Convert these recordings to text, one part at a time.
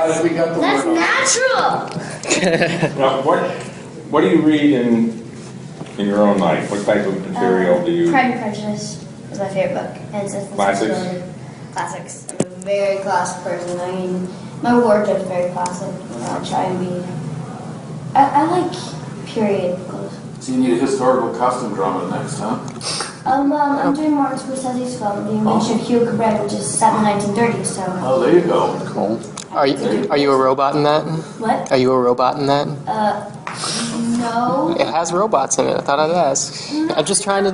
We got the That's word natural. Well, what do you read in your own life? What type of material do you? Pride and Prejudice is my favorite book, and it's Classics? Classics. I'm a very classic person. I mean, my wardrobe's very classic. I try and be. I like period clothes. So you need a historical costume drama next, huh? I'm doing Moretz Scorsese's film, The Invention of Hugo Cabret, which is set in the 1930s. So. Oh, there you go. Cool. Are you a robot in that? What? Are you a robot in that? No. It has robots in it. I thought I'd ask. I'm just trying to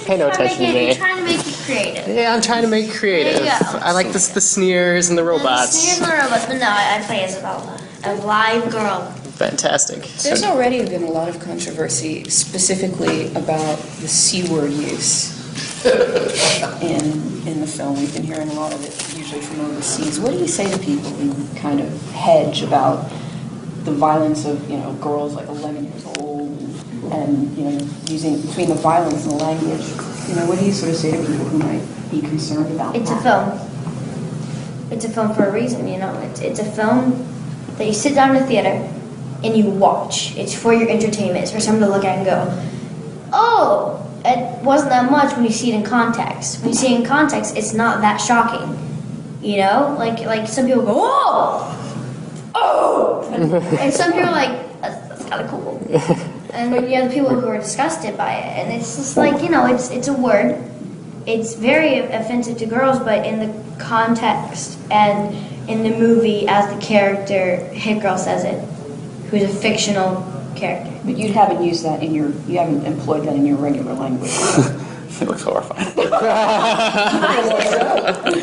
pay no attention to me. You're trying to make it creative. Yeah, I'm trying to make it creative. There you go. I like the sneers and the robots. The sneers and the robots, but no, I play Isabella, a live girl. Fantastic. There's already been a lot of controversy specifically about the C word use in the film. We've been hearing a lot of it, usually from overseas. What do you say to people who kind of hedge about the violence of, girls like 11 years old and, using between the violence and the language? What do you sort of say to people who might be concerned about It's that? a film. It's a film for a reason, It's a film that you sit down in a theater and you watch. It's for your entertainment. It's for someone to look at and go, oh, it wasn't that much when you see it in context. When you see it in context, it's not that shocking. Like some people go, oh, and some people are like, that's kind of cool. And then you have the people who are disgusted by it, and it's just like, it's a word. It's very offensive to girls, but in the context and in the movie, as the character Hit Girl says it, who's a fictional character. But you haven't used that you haven't employed that in your regular language. It looks horrifying.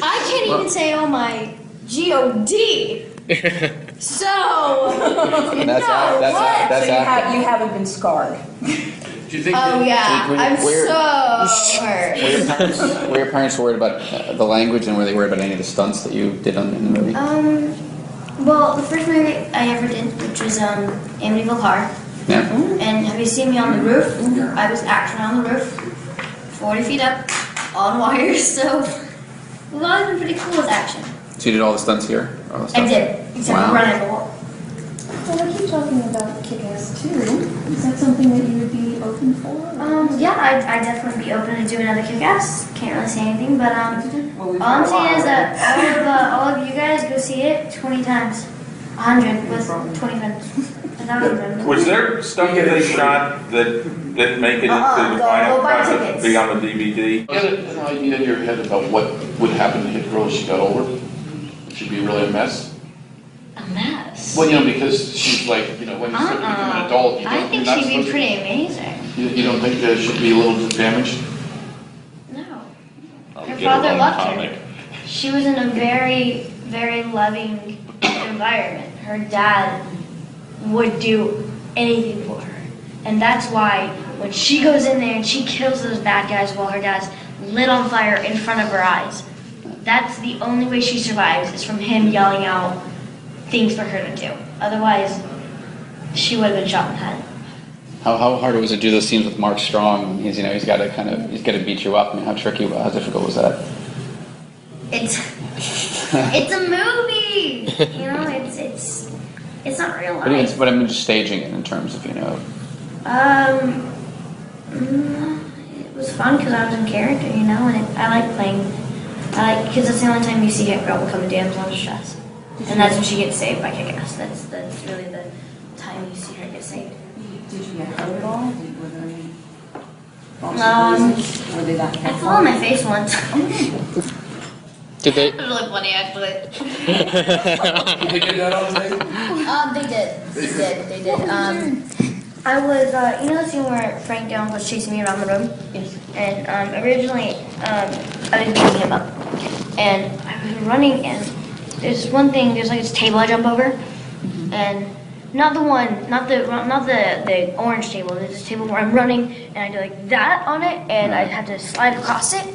I can't even say, oh my God. So, You haven't been scarred. Do you think oh yeah, I'm so hurt. Were your parents worried about the language, and were they worried about any of the stunts that you did in the movie? Well, the first movie I ever did, which was Amityville Horror. Yeah. And have you seen me on the roof? I was actually on the roof, 40 feet up, on wires, so a lot of them pretty cool with action. So you did all the stunts here? All the I stuff? did, except Wow. for running the wall. Well, we keep talking about Kick-Ass 2. Is that something that you would be open for? Yeah, I'd definitely be open to do another Kick-Ass. Can't really say anything, but all I'm saying is that all of you guys go see it 20 times, 100 with 20 friends. Was there stuff that they shot that didn't make it into the final go buy product tickets. to be on the DVD? You got an idea in your head about what would happen to Hit Girl if she got older? She'd be really a mess? A mess. Well, because she's like, when you start to become an adult, I think she'd be pretty amazing. You don't think she'd be a little damaged? No. I'll Her get father her own loved comic. her. She was in a very, very loving environment. Her dad would do anything for her. And that's why when she goes in there and she kills those bad guys while her dad's lit on fire in front of her eyes, that's the only way she survives, is from him yelling out things for her to do. Otherwise, she would have been shot in the head. How hard was it to do those scenes with Mark Strong? He's got to beat you up. I mean, how difficult was that? It's a movie. It's not real life. But I mean, just staging it in terms of, It was fun because I was in character, and I like playing. Because that's the only time you see Hit Girl become a damsel in distress, and that's when she gets saved by Kick-Ass. That's really the time you see her get saved. Did you get hurt at all? Were there any bumps Were they that I fell on my face once. Did they? It was really funny, actually. Did they get that on tape? They did. I was, the scene where Frank Dillon was chasing me around the room? Yes. And originally, I was beating him up. And I was running, and there's one thing, there's like this table I jump over. And not the orange table, there's this table where I'm running, and I do like that on it, and I had to slide across it.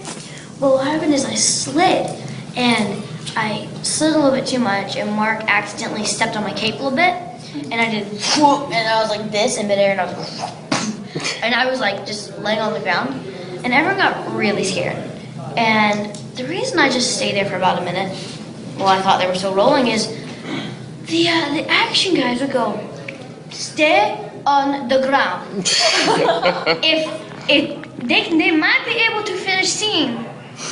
Well, what happened is I slid, and I slid a little bit too much, and Mark accidentally stepped on my cape a little bit, and I did whoop, and I was like this in midair, and I was like, and I was like just laying on the ground, and everyone got really scared. And the reason I just stayed there for about a minute, while I thought they were still rolling, is the action guys would go, stay on the ground. if they might be able to finish scene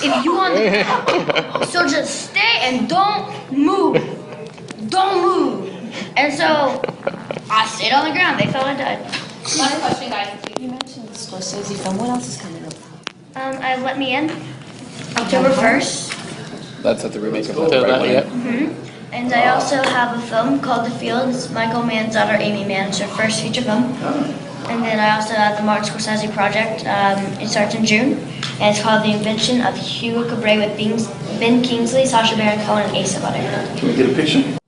if you on the ground. So just stay and don't move. Don't move. And so I stayed on the ground. They thought I died. One question, guys. You mentioned the Scorsese film. What else is coming up? I Let Me In, October 1st. That's at the remake of So that. that, yeah. And I also have a film called The Fields. Michael Mann's daughter, Amy Mann, it's her first feature film. And then I also have the Martin Scorsese project. It starts in June, and it's called The Invention of Hugo Cabret with Ben Kingsley, Sacha Baron Cohen, and Asa Butterfield. Can we get a picture?